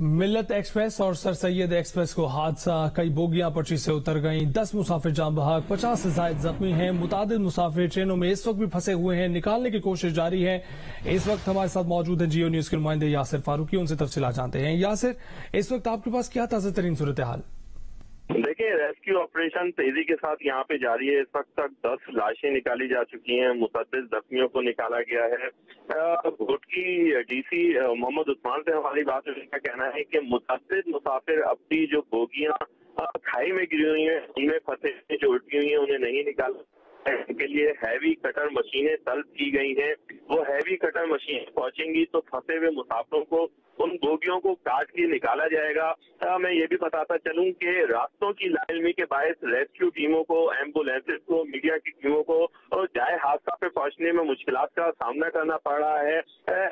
मिल्लत express और sir Syed express को हादसा, कई बोगियां पटरी से उतर गईं, 10 मुसाफिर जान बहक, 50 से ज्यादा जख्मी हैं। मुतादिद मुसाफिर ट्रेनों में इस वक्त भी फंसे हुए हैं, निकालने की कोशिश जारी है। इस वक्त हमारे साथ मौजूद हैं जियो न्यूज के नुमाइंदे यासिर फारूकी, उनसे तफसीलात जानते हैं। यासिर, इस वक्त आपके पास क्या ताजा तरीन सूरत हाल? देखिए, रेस्क्यू ऑपरेशन तेजी के साथ यहाँ पे जारी है। इस वक्त तक 10 लाशें निकाली जा चुकी हैं, मुतअद्दिद जख्मियों को निकाला गया है। घोटकी डीसी मोहम्मद उस्मान से हमारी बात हुई, उनका कहना है कि मुतअद्दिद मुसाफिर अपनी जो बोगियां खाई में गिरी हुई हैं उनमें फंसे जो उल्टी हुई हैं उन्हें नहीं निकाला। के लिए हैवी कटर मशीनें तलब की गई हैं। वो हैवी कटर मशीन पहुंचेंगी तो फंसे हुए मुसाफिरों को उन बोगियों को काट के निकाला जाएगा। मैं ये भी बताता चलूं कि रास्तों की लाइलमी के बायस रेस्क्यू टीमों को, एम्बुलेंसेज को, मीडिया की टीमों को जाए हादसा पे पहुंचने में मुश्किलात का सामना करना पड़ रहा है।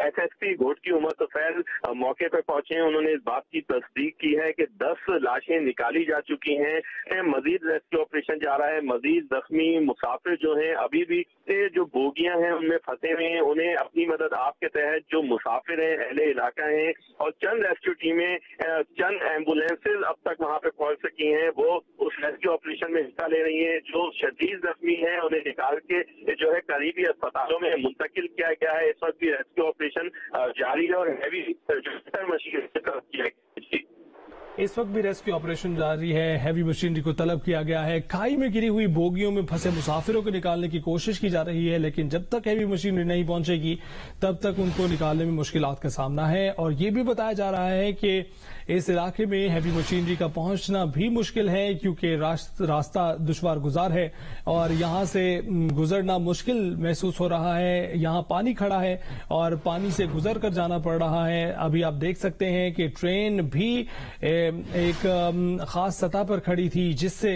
एसएसपी घोटकी उमर तुफैल मौके पे पहुंचे हैं। उन्होंने इस बात की तस्दीक की है कि 10 लाशें निकाली जा चुकी हैं। मजीद रेस्क्यू ऑपरेशन जा रहा है। मजीद जख्मी मुसाफिर जो हैं अभी भी जो बोगियां हैं उनमें फंसे हुए हैं, उन्हें अपनी मदद आपके तहत जो मुसाफिर हैं, अहले इलाका हैं और चंद रेस्क्यू टीमें, चंद एम्बुलेंसेज अब तक वहां पे पहुंच सकी हैं, वो उस रेस्क्यू ऑपरेशन में हिस्सा ले रही हैं। जो शदीद जख्मी हैं उन्हें निकाल के जो है करीबी अस्पतालों में मुंतकिल किया गया है। इस वक्त भी रेस्क्यू ऑपरेशन जारी है और हैवी मशीन किया गया है। इस वक्त भी रेस्क्यू ऑपरेशन जारी है, हैवी मशीनरी को तलब किया गया है। खाई में गिरी हुई बोगियों में फंसे मुसाफिरों को निकालने की कोशिश की जा रही है, लेकिन जब तक हैवी मशीनरी नहीं पहुंचेगी तब तक उनको निकालने में मुश्किलात का सामना है। और ये भी बताया जा रहा है कि इस इलाके में हैवी मशीनरी का पहुंचना भी मुश्किल है क्योंकि रास्ता दुश्वार गुजार है और यहां से गुजरना मुश्किल महसूस हो रहा है। यहां पानी खड़ा है और पानी से गुजर कर जाना पड़ रहा है। अभी आप देख सकते हैं कि ट्रेन भी एक खास सतह पर खड़ी थी जिससे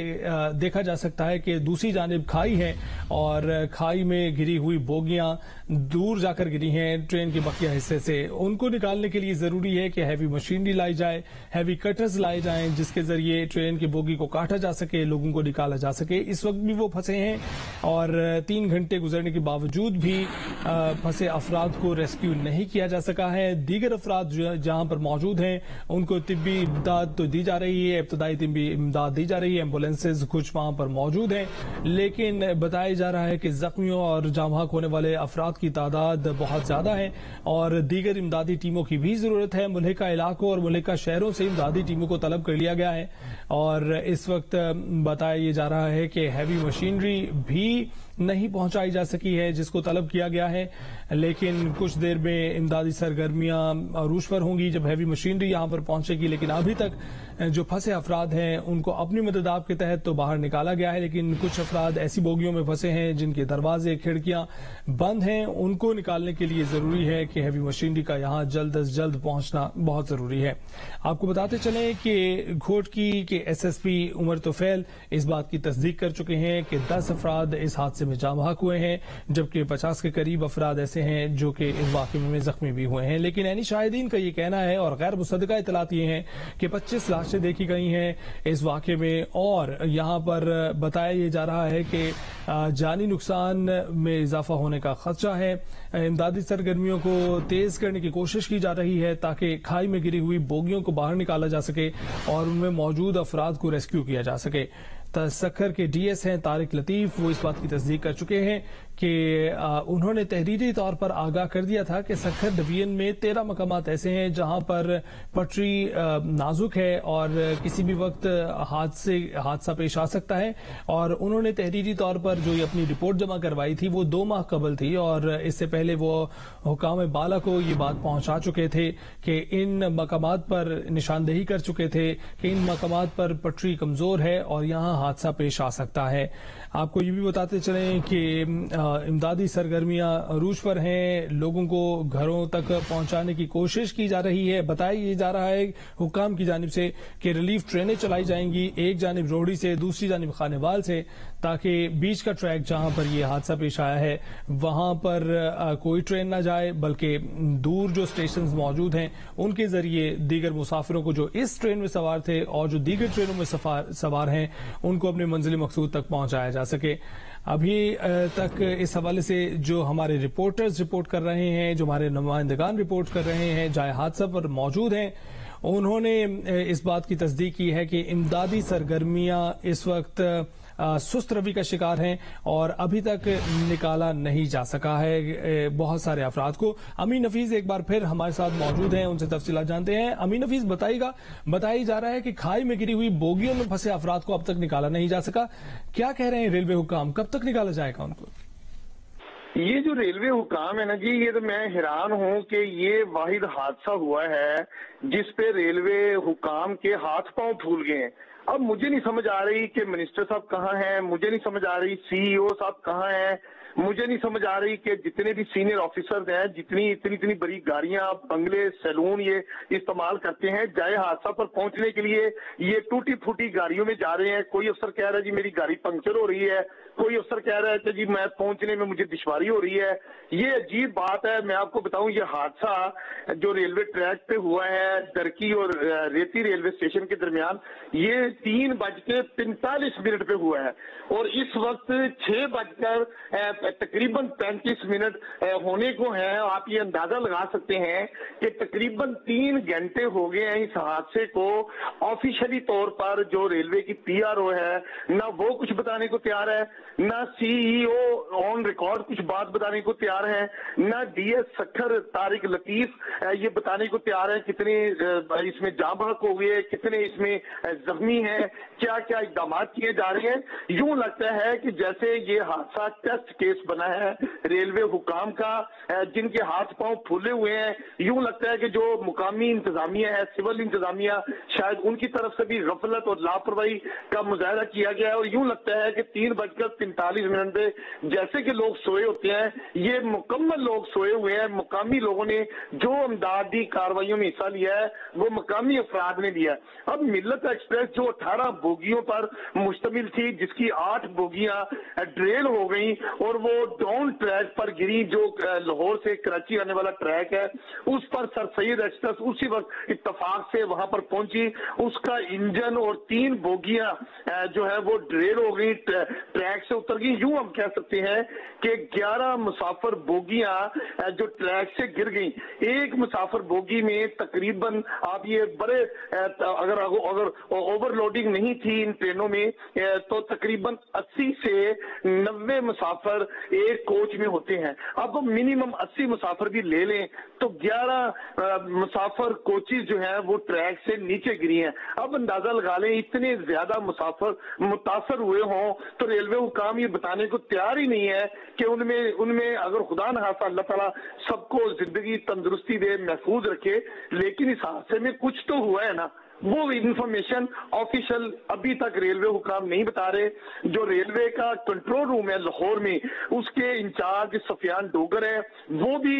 देखा जा सकता है कि दूसरी जानिब खाई है और खाई में गिरी हुई बोगियां दूर जाकर गिरी हैं ट्रेन के बकिया हिस्से से। उनको निकालने के लिए जरूरी है कि हैवी मशीनरी लाई जाए, हैवी कटर्स लाए जाएं जिसके जरिए ट्रेन की बोगी को काटा जा सके, लोगों को निकाला जा सके। इस वक्त भी वो फंसे हैं और 3 घंटे गुजरने के बावजूद भी फंसे अफराद को रेस्क्यू नहीं किया जा सका है। दीगर अफराद जहां पर मौजूद हैं उनको तिब्बी इमदाद तो दी जा रही है, इब्तदाई तिब्बी इमदाद दी जा रही है, एम्बुलेंसेज कुछ वहां पर मौजूद हैं, लेकिन बताया जा रहा है कि जख्मियों और जान बहक होने वाले अफराद की तादाद बहुत ज्यादा है और दीगर इमदादी टीमों की भी जरूरत है। मुल्हिका इलाकों और मुल्हिका शहरों से इमदादी टीमों को तलब कर लिया गया है और इस वक्त बताया जा रहा है कि हैवी मशीनरी भी नहीं पहुंचाई जा सकी है जिसको तलब किया गया है, लेकिन कुछ देर में इमदादी सरगर्मियां अरूज पर होंगी जब हैवी मशीनरी यहां पर पहुंचेगी। लेकिन अभी तक जो फंसे अफराद हैं उनको अपनी मदद आपके तहत तो बाहर निकाला गया है, लेकिन कुछ अफराद ऐसी बोगियों में फंसे हैं जिनके दरवाजे खिड़कियां बंद हैं। उनको निकालने के लिए जरूरी है कि हैवी मशीनरी का यहां जल्द अज जल्द पहुंचना बहुत जरूरी है। आपको बताते चलें कि घोटकी के एसएसपी उमर तुफैल इस बात की तस्दीक कर चुके हैं कि 10 अफराद इस हादसे में जान बहक हुए हैं, जबकि 50 के करीब अफराद ऐसे हैं जो कि इस वाकये में जख्मी भी हुए हैं। लेकिन ऐनी शाहिदीन का ये कहना है और गैर मुसद्दका इतलात ये हैं कि 25 लाशें देखी गई हैं इस वाकये में और यहां पर बताया ये जा रहा है कि जानी नुकसान में इजाफा होने का खदशा है। इमदादी सरगर्मियों को तेज करने की कोशिश की जा रही है ताकि खाई में गिरी हुई बोगियों को बाहर निकाला जा सके और उनमें मौजूद अफराद को रेस्क्यू किया जा सके। सखर के डीएस हैं तारिक लतीफ, वो इस बात की तस्दीक कर चुके हैं कि उन्होंने तहरीरी तौर पर आगाह कर दिया था कि सखर डिवीजन में 13 मकामात ऐसे हैं जहां पर पटरी नाजुक है और किसी भी वक्त हादसा पेश आ सकता है। और उन्होंने तहरीरी तौर पर जो अपनी रिपोर्ट जमा करवाई थी वो 2 माह कबल थी और इससे पहले वो हुकाम बाला को ये बात पहुंचा चुके थे कि इन मकामात पर निशानदेही कर चुके थे कि इन मकामात पर पटरी कमजोर है और यहां हादसा पेश आ सकता है। आपको ये भी बताते चलें कि इमदादी सरगर्मियां अरूज पर हैं, लोगों को घरों तक पहुंचाने की कोशिश की जा रही है। बताया जा रहा है हुकाम की जानिब से कि रिलीफ ट्रेनें चलाई जाएंगी, एक जानिब रोहड़ी से, दूसरी जानिब खानेवाल से, ताकि बीच का ट्रैक जहां पर यह हादसा पेश आया है वहां पर कोई ट्रेन न जाए, बल्कि दूर जो स्टेशन मौजूद हैं उनके जरिए दीगर मुसाफिरों को जो इस ट्रेन में सवार थे और जो दीगर ट्रेनों में सवार हैं उनको अपने मंजिल मकसूद तक पहुंचाया जा सके। अभी तक इस हवाले से जो हमारे रिपोर्टर्स रिपोर्ट कर रहे हैं, जो हमारे नुमाइंदगान रिपोर्ट कर रहे हैं, जाए हादसा पर मौजूद हैं, उन्होंने इस बात की तस्दीक की है कि इमदादी सरगर्मियां इस वक्त सुस्त रवि का शिकार हैं और अभी तक निकाला नहीं जा सका है बहुत सारे अफराद को। अमीन हफीज एक बार फिर हमारे साथ मौजूद हैं, उनसे तफसीलात जानते हैं। अमीन हफीज बताया जा रहा है कि खाई में गिरी हुई बोगियों में फंसे अफराद को अब तक निकाला नहीं जा सका। क्या कह रहे हैं रेलवे हुकाम, कब तक निकाला जाएगा उनको? ये जो रेलवे हुकाम है ना जी, ये तो मैं हैरान हूँ कि ये वाहिद हादसा हुआ है जिस पे रेलवे हुकाम के हाथ पांव फूल गए हैं। अब मुझे नहीं समझ आ रही कि मिनिस्टर साहब कहाँ हैं, मुझे नहीं समझ आ रही सीईओ साहब कहाँ हैं, मुझे नहीं समझ आ रही कि जितने भी सीनियर ऑफिसर्स हैं, इतनी बड़ी गाड़ियां, बंगले, सैलून ये इस्तेमाल करते हैं, जाए हादसा पर पहुंचने के लिए ये टूटी फूटी गाड़ियों में जा रहे हैं। कोई अफसर कह रहा है जी मेरी गाड़ी पंक्चर हो रही है, कोई अफसर कह रहा है कि जी मैं पहुंचने में मुझे दुश्वारी हो रही है। ये अजीब बात है। मैं आपको बताऊं, ये हादसा जो रेलवे ट्रैक पे हुआ है दरकी और रेती रेलवे स्टेशन के दरमियान, ये 3:45 पे हुआ है और इस वक्त 6 तकरीबन 35 मिनट होने को है। आप ये अंदाजा लगा सकते हैं कि तकरीबन 3 घंटे हो गए हैं इस हादसे को। ऑफिशियली तौर पर जो रेलवे की पीआरओ है ना वो कुछ बताने को तैयार है, ना सीईओ ऑन रिकॉर्ड कुछ बात बताने को तैयार है, ना डीएस सखर तारिक लतीफ ये बताने को तैयार है कितने इसमें जाँ बहक हो गए, कितने इसमें जख्मी हैं, क्या क्या इकदाम किए जा रहे हैं। यूं लगता है कि जैसे ये हादसा टेस्ट केस बना है रेलवे हुकाम का, जिनके हाथ पांव फूले हुए हैं। यूं लगता है कि जो मुकामी इंतजामिया है, सिविल इंतजामिया, शायद उनकी तरफ से भी गफलत और लापरवाही का मुजाहरा किया गया है। और यूं लगता है कि 3:45 पे जैसे कि लोग सोए होते हैं, ये मुकम्मल लोग सोए हुए हैं। मुकामी लोगों ने जो इमदादी कार्रवाइयों में हिस्सा लिया है वो मुकामी अफराद ने लिया। अब मिल्लत एक्सप्रेस जो 18 बोगियों पर मुश्तमिल थी, जिसकी 8 बोगियां ड्रेल हो गई और वो डाउन ट्रैक पर गिरी, जो लाहौर से कराची आने वाला ट्रैक है उस पर सर सैयद एक्सप्रेस उसी वक्त इत्तफाक से वहां पर पहुंची। उसका इंजन और 3 बोगियां जो है वो ड्रेल हो गई, ट्रैक से उतर गई। यूं हम कह सकते हैं कि 11 मुसाफिर बोगियां जो ट्रैक से गिर गई। एक मुसाफिर बोगी में तकरीबन आप ये बड़े अगर ओवरलोडिंग नहीं थी इन ट्रेनों में तो तकरीबन 80 से 90 मुसाफिर एक कोच में होते हैं। अब मिनिमम 80 मुसाफिर भी ले लें तो 11 मुसाफिर कोचेस जो हैं वो ट्रैक से नीचे गिरी हैं। अब अंदाजा लगा लें इतने ज्यादा मुसाफिर मुतासर हुए हों तो रेलवे हुकाम ये बताने को तैयार ही नहीं है कि उनमें अगर खुदा न खास्ता अल्लाह ताला सबको जिंदगी तंदुरुस्ती दे, महफूज रखे, लेकिन इस हादसे में कुछ तो हुआ है ना। वो इंफॉर्मेशन ऑफिशियल अभी तक रेलवे हुकाम नहीं बता रहे। जो रेलवे का कंट्रोल रूम है लाहौर में, उसके इंचार्ज सफियान डोगर है, वो भी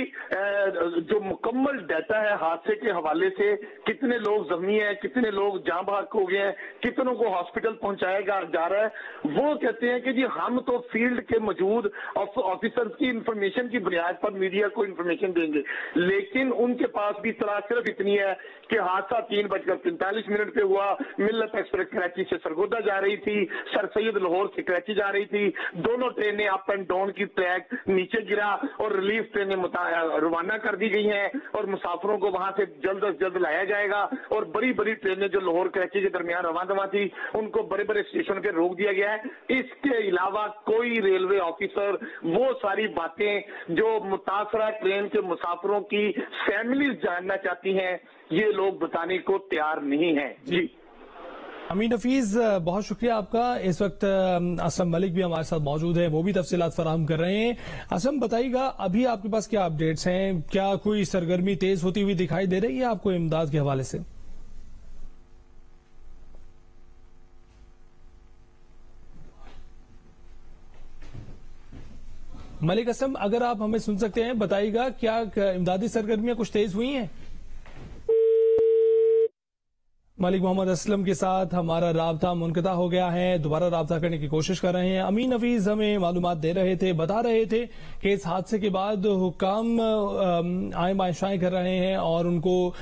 जो मुकम्मल डाटा है हादसे के हवाले से, कितने लोग जख्मी हैं, कितने लोग जाँ बहक हो गए हैं, कितनों को हॉस्पिटल पहुंचाया जा रहा है, वो कहते हैं कि जी हम तो फील्ड के मौजूद ऑफिसर्स की इंफॉर्मेशन की बुनियाद पर मीडिया को इंफॉर्मेशन देंगे। लेकिन उनके पास भी इतला सिर्फ इतनी है कि हादसा 3:45 पे हुआ। मिल्लत एक्सप्रेस कराची से सरगोदा जा रही थी, सर सैयद लाहौर से कराची जा रही थी। दोनों ट्रेनें अप एंड डाउन की ट्रैक नीचे गिरा और रिलीफ ट्रेनें रवाना कर दी गई हैं और मुसाफिरों को वहां से जल्द अज जल्द लाया जाएगा। और बड़ी बड़ी ट्रेनें जो लाहौर कराची के दरमियान रवाना थी उनको बड़े बड़े स्टेशन पे रोक दिया गया है। इसके अलावा कोई रेलवे ऑफिसर वो सारी बातें जो मुतासरा ट्रेन के मुसाफिरों की फैमिलीज जानना चाहती हैं ये लोग बताने को तैयार नहीं है। जी अमीन हफीज, बहुत शुक्रिया आपका। इस वक्त असलम मलिक भी हमारे साथ मौजूद है, वो भी तफसीलात फराहम कर रहे हैं। असलम बताइएगा, अभी आपके पास क्या अपडेट्स हैं? क्या कोई सरगर्मी तेज होती हुई दिखाई दे रही है आपको इमदाद के हवाले से? मलिक असलम, अगर आप हमें सुन सकते हैं बताइएगा, क्या इमदादी सरगर्मियां कुछ तेज हुई हैं? मलिक मोहम्मद असलम के साथ हमारा राब्ता मुनक़ता हो गया है। दोबारा राब्ता करने की कोशिश कर रहे हैं। अमीन हफीज हमें मालूमात दे रहे थे, बता रहे थे कि इस हादसे के बाद हुक्काम आयम आयशाएं कर रहे हैं और उनको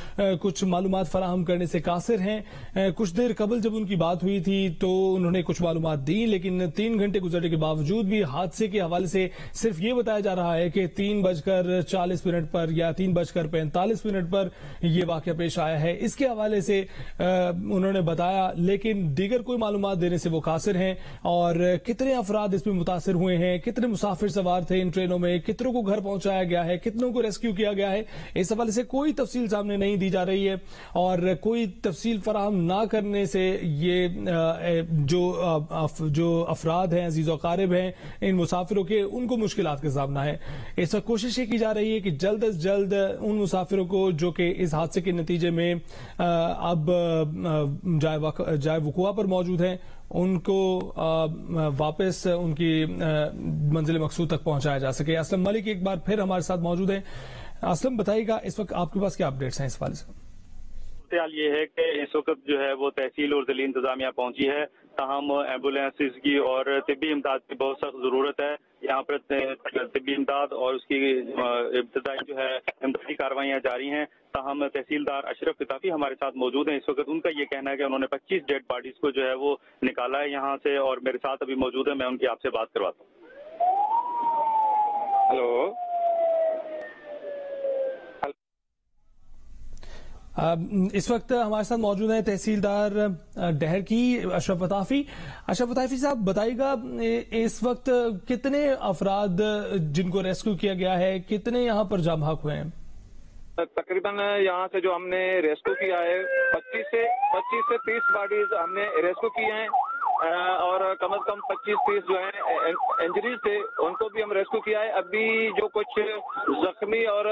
कुछ मालूमात फराहम करने से कासिर हैं। कुछ देर कबल जब उनकी बात हुई थी तो उन्होंने कुछ मालूमात दी, लेकिन 3 घंटे गुजरने के बावजूद भी हादसे के हवाले से सिर्फ ये बताया जा रहा है कि 3:40 पर या 3:45 पर यह वाकया पेश आया है। इसके हवाले से उन्होंने बताया, लेकिन दीगर कोई मालूमात देने से वो कासिर हैं। और कितने अफराद इसमें मुतासिर हुए हैं, कितने मुसाफिर सवार थे इन ट्रेनों में, कितनों को घर पहुंचाया गया है, कितनों को रेस्क्यू किया गया है, इस हवाले से कोई तफसील सामने नहीं दी जा रही है। और कोई तफसील फराहम ना करने से ये जो अफराद हैं, अजीज अकारिब हैं इन मुसाफिरों के, उनको मुश्किलात का सामना है। इस वक्त कोशिश ये की जा रही है कि जल्द अज जल्द उन मुसाफिरों को जो कि इस हादसे के नतीजे में अब जाए वकुआ पर मौजूद हैं, उनको वापस उनकी मंजिल मकसूद तक पहुंचाया जा सके। असलम मलिक एक बार फिर हमारे साथ मौजूद हैं। असलम बताइएगा, इस वक्त आपके पास क्या अपडेट्स हैं इस वाले से? ये है कि इस वक्त जो है वो तहसील और जिली इंतजामिया पहुंची है, ताहम एम्बुलेंसेज की और तिब्बी इमदाद की बहुत सख्त जरूरत है। यहाँ पर तिब्बी इमदाद और उसकी इब्तदाई जो है इमदादी कार्रवाइयाँ जारी हैं। ताहम तहसीलदार अशरफ किताफी हमारे साथ मौजूद हैं इस वक्त। उनका ये कहना है कि उन्होंने 25 डेड बॉडीज को जो है वो निकाला है यहाँ से, और मेरे साथ अभी मौजूद है, मैं उनकी आपसे बात करवाता हूँ। हेलो, इस वक्त हमारे साथ मौजूद है तहसीलदार डहर की अशरफ बताफी। अशरफ बताफी साहब बताइएगा, इस वक्त कितने अफराद जिनको रेस्क्यू किया गया है, कितने यहाँ पर जाम बहक हुए हैं? तकरीबन यहाँ से जो हमने रेस्क्यू किया है 25 से 30 बॉडीज हमने रेस्क्यू किए हैं, और कम से कम 25-30 जो है इंजरीज थे उनको भी हम रेस्क्यू किया है। अभी जो कुछ जख्मी और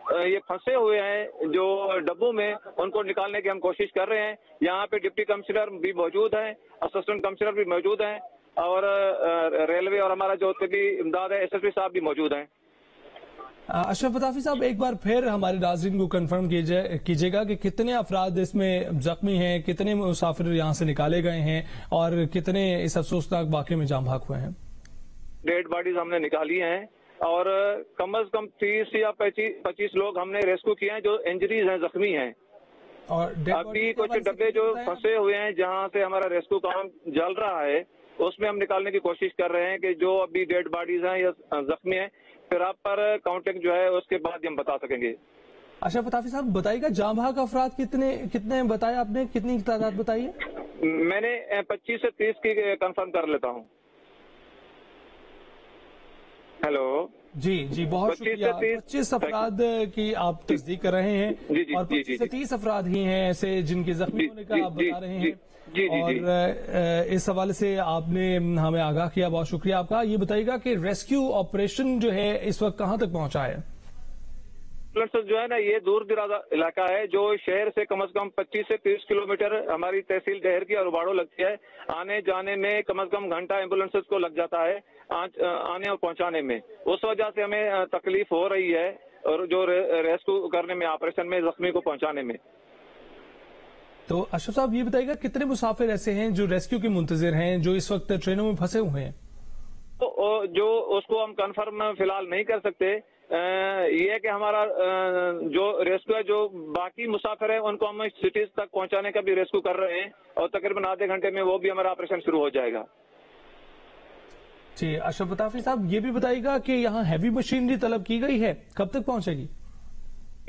ये फंसे हुए हैं जो डब्बों में, उनको निकालने की हम कोशिश कर रहे हैं। यहाँ पे डिप्टी कमिश्नर भी मौजूद हैं, असिस्टेंट कमिश्नर भी मौजूद हैं, और रेलवे और हमारा जो तिब्बी इमदाद है SSP साहब भी मौजूद हैं। अशरफ बताफी साहब एक बार फिर हमारे नाज़रीन को कंफर्म कीजिएगा कि कितने अफराद इसमें जख्मी हैं, कितने मुसाफिर यहाँ से निकाले गए हैं और कितने इस अफसोसनाक वाक़े में जाम बहक हुए हैं? डेड बॉडीज हमने निकाली हैं और कम से कम 30 या 25 लोग हमने रेस्क्यू किए हैं जो इंजरीज हैं, जख्मी हैं। और अभी कुछ डब्बे जो फंसे हुए हैं जहाँ से हमारा रेस्क्यू काम चल रहा है, उसमें हम निकालने की कोशिश कर रहे हैं कि जो अभी डेड बॉडीज हैं या जख्मी हैं, फिर आप पर काउंटिंग जो है उसके बाद हम बता सकेंगे। अच्छा फताफी साहब बताइएगा, जाम बहक अफराद कितने बताए आपने, कितनी तादाद बताई है? मैंने 25 से 30 की कंफर्म कर लेता हूँ। हेलो जी बहुत शुक्रिया। 25 अफराद की आप तस्दीक कर रहे हैं और 25 से 30 अफराद ही हैं ऐसे जिनके जख्मी होने का आप बता रहे हैं। और इस हवाले से आपने हमें आगाह किया, बहुत शुक्रिया आपका। ये बताइएगा कि रेस्क्यू ऑपरेशन जो है इस वक्त कहां तक पहुंचा है? जो है ना, ये दूर दराज इलाका है जो शहर से कम 25 से 30 किलोमीटर हमारी तहसील डहर की और उबाड़ो लगती है। आने जाने में कम से कम घंटा एम्बुलेंसेस को लग जाता है आने और पहुंचाने में। उस वजह से हमें तकलीफ हो रही है और जो रेस्क्यू करने में, ऑपरेशन में जख्मी को पहुंचाने में। तो अशरफ साहब ये बताइएगा, कितने मुसाफिर ऐसे हैं जो रेस्क्यू के मुंतजिर हैं, जो इस वक्त ट्रेनों में फंसे हुए हैं? तो जो उसको हम कंफर्म फिलहाल नहीं कर सकते। ये है कि हमारा जो रेस्क्यू है, जो बाकी मुसाफिर है उनको हम सिटीज तक पहुंचाने का भी रेस्क्यू कर रहे हैं और तकरीबन आधे घंटे में वो भी हमारा ऑपरेशन शुरू हो जाएगा। जी अशरफ बताफी साहब ये भी बताइएगा कि यहाँ हैवी मशीनरी तलब की गई है, कब तक पहुंचेगी?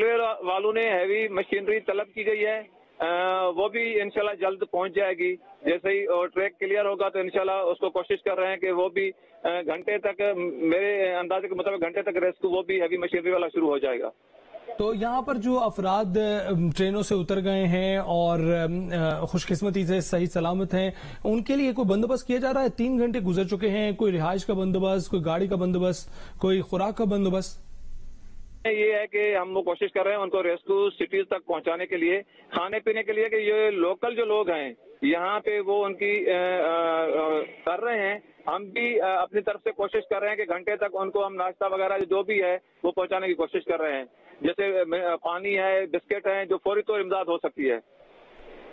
रेलवे वालों ने हैवी मशीनरी तलब की गई है, वो भी इंशाल्लाह जल्द पहुंच जाएगी। जैसे ही ट्रैक क्लियर होगा तो इंशाल्लाह उसको कोशिश कर रहे हैं कि वो भी घंटे तक, मेरे अंदाजे के मुताबिक घंटे तक रेस्क्यू वो भी हैवी मशीनरी वाला शुरू हो जाएगा। तो यहाँ पर जो अफराद ट्रेनों से उतर गए हैं और खुशकिस्मती से सही सलामत हैं, उनके लिए कोई बंदोबस्त किया जा रहा है? 3 घंटे गुजर चुके हैं, कोई रिहाइश का बंदोबस्त, कोई गाड़ी का बंदोबस्त, कोई खुराक का बंदोबस्त? ये है कि हम वो कोशिश कर रहे हैं उनको रेस्क्यू सिटीज तक पहुंचाने के लिए, खाने पीने के लिए, कि ये लोकल जो लोग हैं यहाँ पे वो उनकी कर रहे हैं। हम भी अपनी तरफ से कोशिश कर रहे हैं कि घंटे तक उनको हम नाश्ता वगैरह जो भी है वो पहुंचाने की कोशिश कर रहे हैं। जैसे पानी है, बिस्किट है, जो फौरी तौर इमदाद हो सकती है।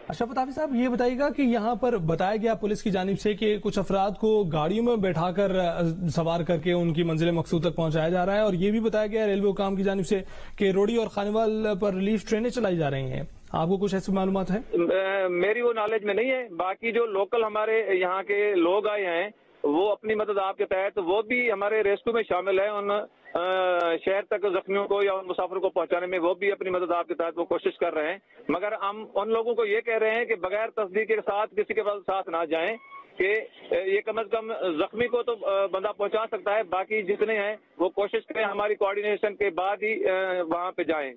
اشرف حافظ صاحب یہ بتائیے گا کہ یہاں پر بتایا گیا پولیس کی جانب سے کہ کچھ افراد کو گاڑیوں میں بیٹھا کر سوار کر کے ان کی منزل مقصود تک پہنچایا جا رہا ہے، اور یہ بھی بتایا گیا ریلوے حکام کی جانب سے کہ روڑی اور خانوال پر ریلیف ٹرینیں چلائی جا رہی ہیں. آپ کو کچھ ایسی معلومات ہے؟ میری وہ نالج میں نہیں ہے. باقی جو لوکل ہمارے یہاں کے لوگ آئے ہیں وہ اپنی مدد آپ کے تحت وہ بھی ہمارے ریسکیو میں شامل ہیں. ان شہر تک زخمیوں کو یا ان مسافروں کو پہنچانے میں وہ بھی اپنی مدد آپ کے تحت وہ کوشش کر رہے ہیں. مگر ہم ان لوگوں کو یہ کہہ رہے ہیں کہ بغیر تصدیق کے ساتھ کسی کے ساتھ نہ جائیں، کہ یہ کم از کم زخمی کو تو بندہ پہنچا سکتا ہے، باقی جتنے ہیں وہ کوشش کریں ہماری کوآرڈینیشن کے بعد ہی وہاں پہ جائیں.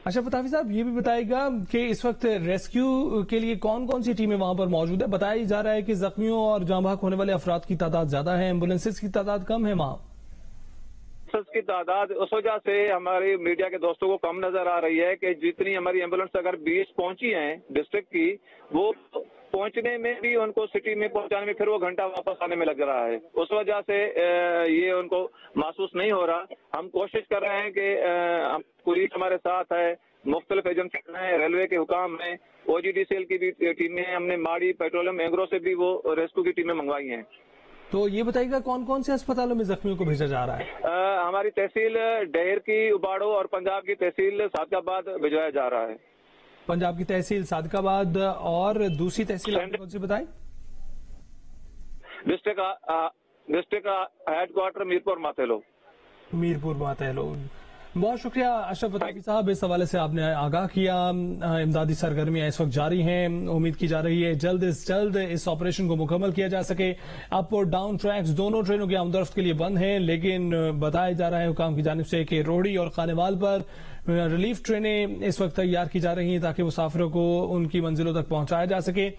اشرف حافظ صاحب یہ بھی بتائے گا کہ اس وقت ریسکیو کے لیے کون کون سی ٹیمیں وہاں پر موجود ہے؟ بتایا جا رہا ہے کہ زخمیوں اور جاں بحق ہونے والے افراد کی تعداد زیادہ ہے، ایمبولینسز کی تعداد کم ہے وہاں. کی تعداد اس وجہ سے ہماری میڈیا کے دوستوں کو کم نظر آ رہی ہے کہ جتنی ہماری ایمبولینس اگر 20 پہنچی ہیں ڈسٹرکٹ کی، وہ پہنچنے میں بھی ان کو سٹی میں پہنچانے میں پھر وہ گھنٹہ واپس آنے میں لگ رہا ہے. اس وجہ سے یہ ان کو محسوس نہیں ہو رہا. ہم کوشش کر رہے ہیں کہ پولیس ہمارے ساتھ ہے، مختلف ایجنسی ہیں، ریلوے کے حکام ہیں، OGDCL کی بھی ٹیمیں ہیں، ہم نے ماڑی پیٹرولیم اینگرو سے بھی وہ ریسکیو کی ٹیمیں منگوائی ہیں. تو یہ بتائیے گا کون کون سے اسپتالوں میں زخمیوں کو بھیجا جا رہا ہے؟ ہماری تحصیل ڈہر کی اباڑو اور پنجاب کی تحصیل صادق آباد بھجوایا جا رہا ہے. پنجاب کی تحصیل صادق آباد اور دوسری تحصیل کون سی بتائیں؟ District headquarter Mirpur Mathelo. Mirpur Mathelo. بہت شکریہ اشرف حافظ صاحب، اس حوالے سے آپ نے آگاہ کیا. امدادی سرگرمیاں اس وقت جاری ہیں، امید کی جا رہی ہے جلد از جلد اس آپریشن کو مکمل کیا جا سکے. اپ اور ڈاؤن ٹریکس دونوں ٹرینوں کی آمد و رفت کے لیے بند ہیں، لیکن بتایا جا رہا ہے حکام کی جانب سے کہ روڑی اور خانوال پر ریلیف ٹرینیں اس وقت تیار کی جا رہی ہیں تاکہ مسافروں کو ان کی منزلوں تک پہنچایا جا سکے.